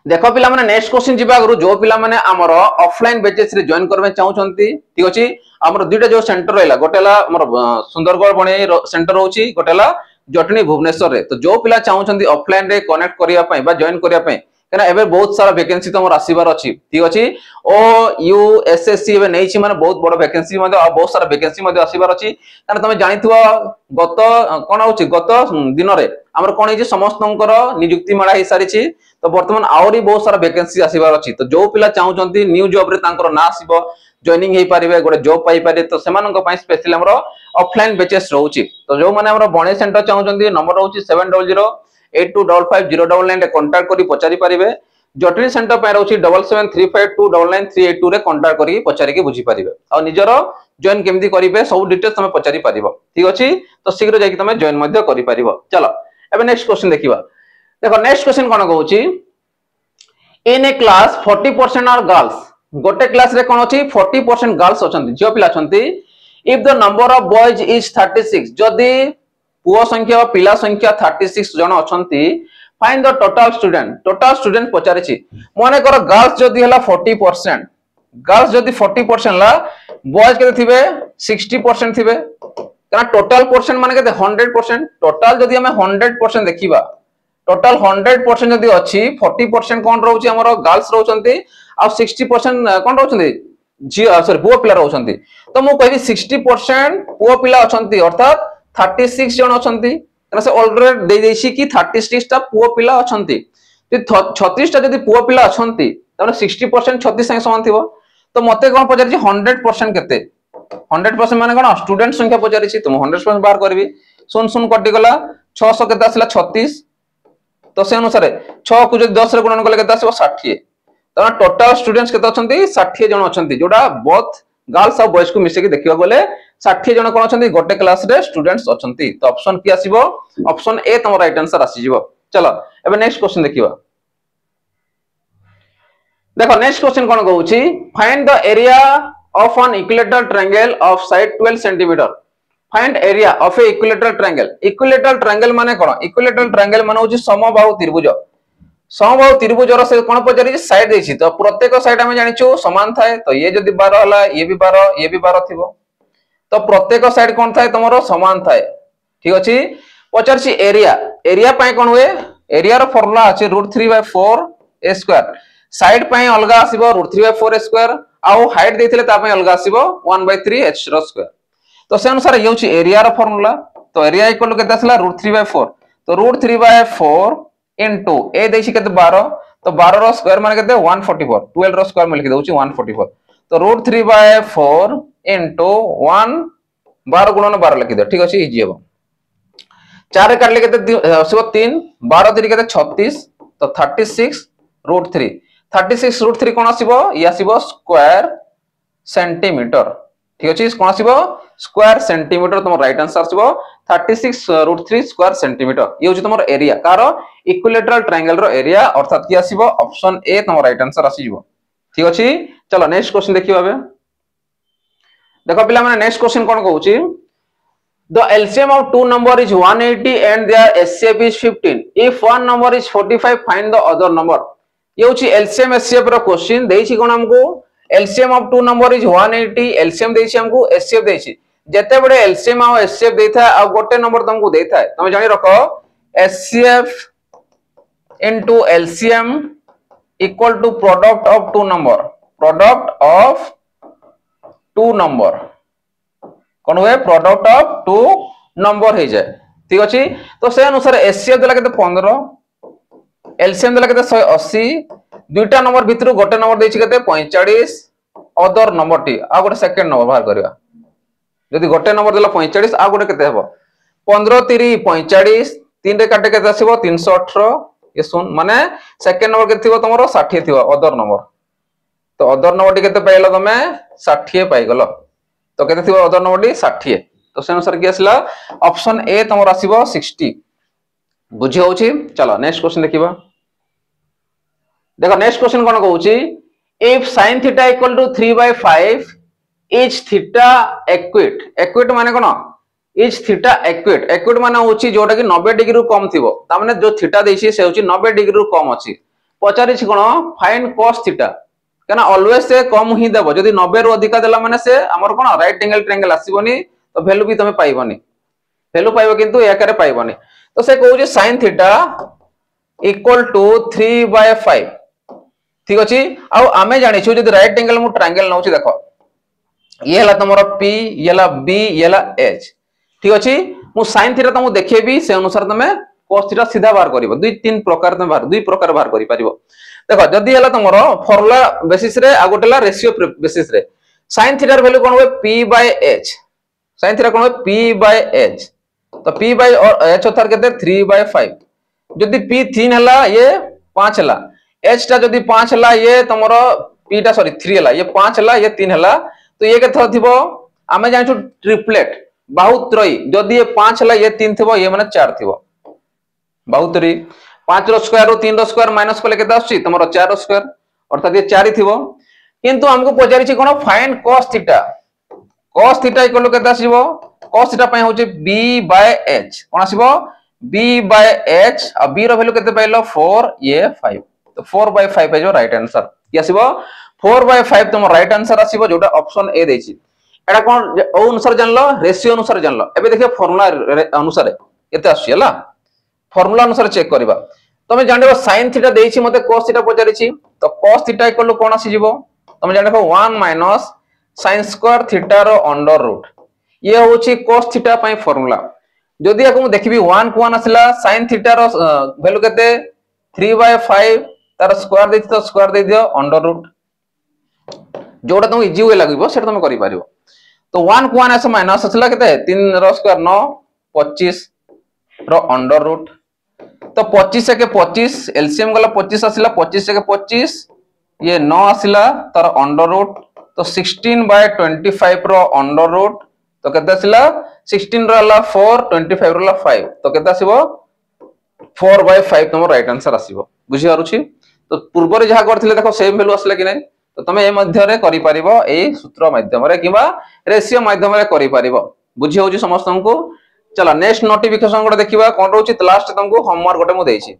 देखो पिला माने नेक्स्ट क्वेश्चन जीवा गरु जो पिला माने हमर ऑफलाइन बैचेस रे जॉइन करबे चाहउछंती ठीक अछि हमर दुइटा जो सेंटर रहला गोटेला हमर सुंदरगढ़ बणे सेंटर होची गोटेला जटनी भुवनेश्वर रे तो जो पिला चाहउछंती ऑफलाइन रे कनेक्ट करिया पई बा जॉइन करिया पई केना एबे बहुत सारा वैकेंसी तमर आसीबार अछि ठीक अछि ओ यू एसएससी एबे नै छी माने बहुत बड़ वैकेंसी मध्ये आ बहुत सारा वैकेंसी मध्ये आसीबार अछि कारण तमे जानिथुवा गत कोन होछि गत दिन रे हमर कोन हे समस्तनकर नियुक्ति मेला हे सारी छी तो वर्तमान आउरी बहुत सारा वैकेंसी आसीबार अछि तो जो पिला चाहउछंती न्यू जॉब रे तांकर ना आसीबो जॉइनिंग हे पारिबे गोटे जॉब पाई पारे तो सेमानक पई स्पेशली हमर ऑफलाइन बैचेस रहउछि तो जो माने हमर बणे सेंटर चाहउछंती नंबर रहउछि 7008225099 रे कांटेक्ट करी पचारि पारिबे जटनी सेंटर पे रहउछि 7735299382 रे कांटेक्ट करी पचारि के बुझी पारिबे आ निजर जॉइन केमदी करिवे सब डिटेल्स तमे पचारि पारिबो ठीक अछि तो शीघ्र जाई कि तमे जॉइन मध्ये करि पारिबो चलो एबे नेक्स्ट क्वेश्चन देखिबा देखो नेक्स्ट क्वेश्चन कोन कहउछि in a class 40% are girls गोटे क्लास रे कोन अछि 40% गर्ल्स अछंती जो पिला अछंती if the number of boys is 36 जदी पुओ संख्या पिला संख्या 36 जन अछंती फाइंड द टोटल स्टूडेंट पचारे छी माने कर गर्ल्स जदी हला 40% गर्ल्स जदी 40% ला बॉयज केते थिबे 60% थिबे कना टोटल परसेंट माने केते 100% टोटल जदी हमें 100% देखिबा टोटल 100% जदी अछि 40% कोन रहउची हमर गर्ल्स रहउचंती आ 60% कोन रहउचंती जी सॉरी पुओ पिला रहउचंती तो मु कहबी 60% पुओ पिला अछंती अर्थात 36 जन अछंती कना से ऑलरेडी दे देछि कि 36 टा पुओ पिला अछंती 36 टा जदी पुओ पिला अछंती तने 60% 36 संगे समान थिबो तो मते कोन पचारि छी 100% केते 100% माने कोन स्टूडेंट संख्या पचारि छी तो 100% बाहर करबी सुन सुन कटि गला 600 केते आसला 36 तो से अनुसार 6 को जदी 10 रे गुणन कले केते आसीबो 60 तो टोटल स्टूडेंट्स केते अछंती 60 जन अछंती जोडा बोथ गर्ल्स और बॉयज को मिसे के देखिबा गले 60 जन कोन अछंती गोटे क्लास रे स्टूडेंट्स अछंती तो ऑप्शन की आसीबो ऑप्शन ए तम राइट आंसर आसी जीवो चलो एबे नेक्स्ट क्वेश्चन देखिबा देखो नेक्स्ट क्वेश्चन कोन कहउची find the area of an equilateral triangle of side 12 centimetre find area of a equilateral triangle माने कोन इक्विलेटरल ट्रायंगल माने होची समबाहु त्रिभुज रो से कोन पचारि साइड देछि तो प्रत्येक साइड हम जानिछु समान थाए तो ये जदी 12 हला ये भी 12 थिबो तो प्रत्येक साइड कोन थाए तमरो समान थाए ठीक अछि पचारछि एरिया पय कोन हुए एरिया रो फार्मूला अछि √3/4 a स्क्वायर साइड पय अलगा आसीबो √3/4 a स्क्वायर आ हाइट देथिले ता पय अलगा आसीबो 1/3 h रो स्क्वायर तो से अनुसार ये होछि एरिया रो फार्मूला तो एरिया इक्वल टू केते आसला √3/4 तो √3/4 into a देछि केते 12 तो 12 रो स्क्वायर माने केते 144 12 रो स्क्वायर में लिखि दउछि 144 तो √3/4 into 1 12 गुणन 12 लिखि दे ठीक अछि इजी हेबो 4 काटले केते आसीबो 3 12 3 केते 36 तो 36 √3 36 √3 कोन आसीबो इ आसीबो स्क्वायर सेंटीमीटर ठीक अछि कोन आसीबो स्क्वायर सेंटीमीटर तमर राइट आंसर आसीबो 36 √3 स्क्वायर सेंटीमीटर ये होछि तमर एरिया कार इक्विलेटरल ट्रायंगल रो एरिया अर्थात की आसीबो ऑप्शन ए तमर राइट आंसर आसी जिवो ठीक अछि चलो नेक्स्ट क्वेश्चन देखिबा बे देखो पिला माने नेक्स्ट क्वेश्चन कोन कहउछि the LCM of two number is 180 and their HCF is 15 if one number is 45 find the other number ये होची एलसीएम एचसीएफ रो क्वेश्चन देछि कोन हमको LCM of two number is 180 LCM देछि हमको एचसीएफ देछि जेते बडे एलसीएम आ एचसीएफ देथा आ गोटे नंबर तुमको देथा है तुम जानि रखो HCF into LCM equal to product of two number कौन हुए प्रोडक्ट ऑफ टू नंबर हो जाए ठीक अच्छे तो से अनुसार एचसीएफ देला केते 15 एलसीएम देला केते 180 दुईटा नंबर भितर गोटे नंबर देछि केते 45 अदर नंबर टी आ गोटे सेकंड नंबर बाहर करबा जदि गोटे नंबर देला 45 आ गोटे केते हेबो 15 3 45 3 रे काटे केते आसीबो 318 ये सुन माने सेकंड नंबर के थिबो तमरो 60 थिबो अदर नंबर तो अदर नंबर टी केते पाइलो तमे 60 पाइ गलो तो केते थिबो अदर नंबर टी 60 तो से अनुसार की आसला ऑप्शन ए तमरो आसीबो 60 बुझी होउची चलो नेक्स्ट क्वेश्चन देखिबा देखो नेक्स्ट क्वेश्चन कोन कहउची if sin theta equal to 3/5 is theta acute माने कोन इज थीटा एक्विट माने होची जोटा कि 90 डिग्री रु कम थिबो ता माने जो थीटा देछि से होची 90 डिग्री रु कम अछि पचारि छि कोन फाइंड cos थीटा केना ऑलवेज से कम ही देबो जदी 90 रु अधिका देला माने से हमर कोन राइट एंगल ट्रायंगल आसीबोनी तो वैल्यू भी तमे पाइबोनी वैल्यू पाइबो किंतु एकारे पाइबोनी तो से कहउची sin थीटा इक्वल टू 3/5 ठीक अछि आ आमे जानि छु जदी राइट एंगल मु ट्रायंगल नउची देखो ये हला तमरो p ये हला b ये हला h ठीक अछि मु sin थीटा तमु देखेबी से अनुसार तमे cos थीटा सीधा बाहर करिवो दुई तीन प्रकार तमे बाहर दुई प्रकार बाहर करि परिवो देखो जदी हला तमरो फॉर्मूला बेसिस रे आ गोटेला रेशियो बेसिस रे sin थीटा र वैल्यू कोन होय p/h sin थीटा कोन होय p/h तो p/h अर्थात केते 3/5 जदी p 3 हला ये 5 हला h टा जदी 5 हला ये तमरो p टा सॉरी 3 हला ये 5 हला ये 3 हला तो ये केथो थिबो आमे जानिछु ट्रिपलेट बाहुत्रयी जदी ये 5 हला ये 3 थिबो ये माने 4 थिबो बाहुत्रयी 5 रो स्क्वायर रो 3 रो स्क्वायर माइनस कले केता आछि तमरो 4 रो स्क्वायर अर्थात ये 4 थिबो किंतु हमको पचारि छि कोन फाइंड cos थीटा इक्वल केता आसीबो cos थीटा पय होचे b/h कोन आसीबो b/h आ b रो वैल्यू केते पाइलो 4 ये 5 तो 4/5 है जो राइट आंसर की आसीबो 4/5 तुम राइट आंसर आसीबो जोटा ऑप्शन ए देछि एटा कोन ओ अनुसार जानलो रेशियो अनुसार जानलो एबे देखियो फार्मूला अनुसार केते आसी हला फार्मूला अनुसार चेक करबा तमे जानबो sin थीटा देछि मते cos थीटा पचारि छि तो cos थीटा इक्वल कोन आसी जिवो तमे जानबो 1 minus sin square theta rho under root ये होछि cos थीटा पय फार्मूला जदी आकु देखिबी 1 को 1 आसिला sin थीटा रो वैल्यू केते 3/5 तार स्क्वायर देछि तो स्क्वायर दे दियो अंडर रूट जोटा तुम इजी वे लागबो सेटा तुम करि पारिबो तो 1 को 1 आसे माइनस आसला केते 3 रो स्क्वायर 9 25 रो अंडर रूट तो 25 के 25 एलसीएम गला 25 आसिला 25 के 25 ये 9 आसिला तार अंडर रूट तो 16/25 रो अंडर रूट तो केते आसिला 16 रो हला 4 25 रो हला 5 तो केते आसीबो 4/5 तुम राइट आंसर आसीबो बुझि आरुछि तो पूर्व रे जहा करथिले देखो सेम वैल्यू आसला कि नै तो तमे ए मध्य रे करि परिबो ए सूत्र माध्यम रे किबा रेशियो माध्यम रे करि परिबो बुझि होउछि समस्त हमको चला नेक्स्ट नोटिफिकेशन गोटे देखिबा कोन रहउछि लास्ट तुमको होमवर्क गोटे मु देछि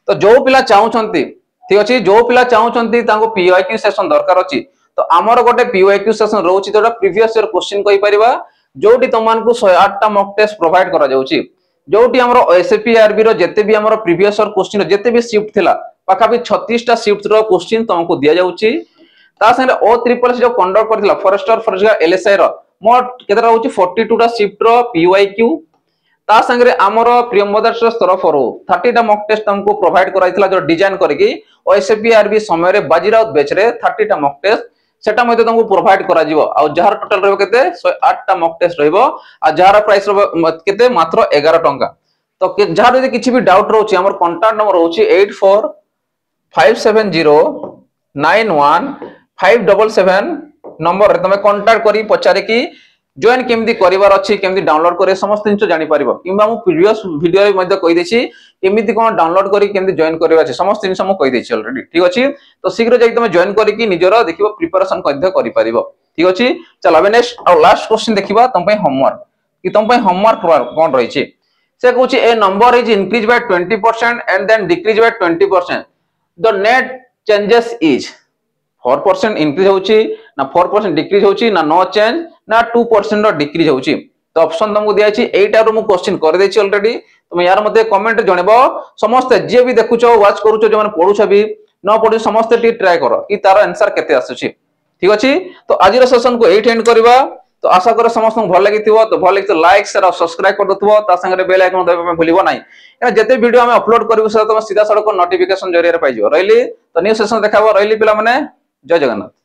तो जो पिला चाहुचंती ठीक अछि जो पिला चाहुचंती तांको पीवाईक्यू सेशन दरकार अछि तो हमर गोटे पीवाईक्यू सेशन रहउछि तोरा प्रीवियस ईयर क्वेश्चन कहि परिबा जोटी तमन को 108 टा मॉक टेस्ट प्रोवाइड करा जाउछि जोटी हमरो एसपीआरबी रो जते भी हमरो प्रीवियस ईयर क्वेश्चन जते भी शिफ्ट थिला पाखा भी 36 टा शिफ्ट रो क्वेश्चन तुमको दिया जाउछि ता संगे ओ ट्रिपल जो कंडक्ट करथिला फॉरेस्टर एलएसआई रो मोट केते रहउछि 42 टा शिफ्ट रो पीवाईक्यू ता संगे हमरो प्रियमोदर्स तरफ रो 30 टा मॉक टेस्ट तुमको प्रोवाइड कराइथिला जो डिजाइन करके ओएसपीआरबी समय रे बाजीराउत बैच रे 30 टा मॉक टेस्ट सेटा मध्ये तुमको प्रोवाइड करा जिवो आ जहार टोटल रहबो केते 108 टा मॉक टेस्ट रहबो आ जहार प्राइस रहबो केते मात्र 11 टंका तो जहार यदि किछि भी डाउट रहउछि हमर कांटेक्ट नंबर रहउछि 8457091577 नंबर रे तमे कांटेक्ट करी पचारे कि जॉइन केमदी करिवार अछि केमदी डाउनलोड करे समस्त जिंस जानि परिबो किबा मु प्रीवियस वीडियो रे मध्ये कहि देछि केमदी कोन डाउनलोड करी केमदी जॉइन करिवा अछि समस्त जिंस मु कहि देछि ऑलरेडी ठीक अछि तो शीघ्र जाई तमे जॉइन करी कि निजरो देखिबो प्रिपरेशन कद्य करि परिबो ठीक अछि चल अब नेक्स्ट और लास्ट क्वेश्चन देखिबा तम पय होमवर्क कि तम पय होमवर्क कोन रहि छि से कहउछि a number is increase by 20% and then decrease by 20% the net changes is 4% increase होची ना 4% डिक्रीज होची ना नो चेंज ना 2% रो डिक्रीज होची। तो ऑप्शन तुमको दिया छी एटा रो मु क्वेश्चन कर देछि ऑलरेडी। तुम यार मते कमेंट जणेबो समस्त जे भी देखुछो वाच करूछो जे माने पढुछो भी न पढु समस्त टी ट्राई करो कि तार आंसर केते आसुची। ठीक अछि तो आज रो सेशन को एट एंड करबा। तो आशा करे समस्त भल लागिथिबो तो भल लागितो लाइक शेयर और सब्सक्राइब कर दथबो ता संगे बेल आइकन दबाइ में भूलिबो नै एना जते वीडियो हम अपलोड करबो से तुम सीधा सड़क नोटिफिकेशन जरिया रे पाइजो। रहिली तो न्यू सेशन देखाबो। रहिली पिला माने जय जगन्नाथ।